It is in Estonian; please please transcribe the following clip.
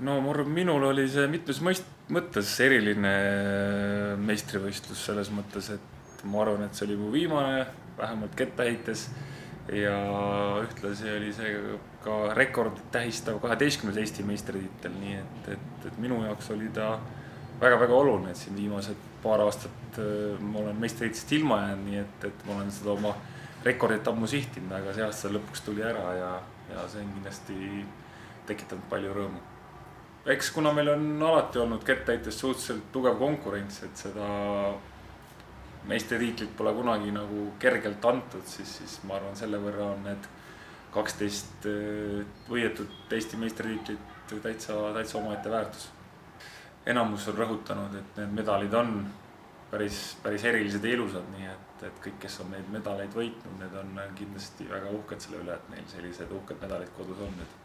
No ma arvan, minul oli see mitmes mõttes eriline meistrivõistlus selles mõttes, et ma arvan, et see oli mu viimane, vähemalt kettaheites, ja ühtlasi oli see ka rekordit tähistav 12. Eesti meistritiitel, nii et minu jaoks oli ta väga-väga oluline, et siin viimased paar aastat ma olen meistritiitlist ilma jäänud, nii et ma olen seda oma rekordit ammu sihtinud, aga see aasta lõpuks tuli ära ja see on kindlasti tekitanud palju rõõmu. Eks kuna meil on alati olnud kettaheitest suhteliselt tugev konkurents, et seda meistritiitlit pole kunagi nagu kergelt antud, siis ma arvan, selle võrra on need 12 võidetud Eesti meistritiitlit täitsa omaette väärtus. Enamus on rõhutanud, et need medalid on päris erilised ja ilusad, nii et kõik, kes on neid medaleid võitnud, need on kindlasti väga uhked selle üle, et neil sellised uhked medalid kodus on nüüd.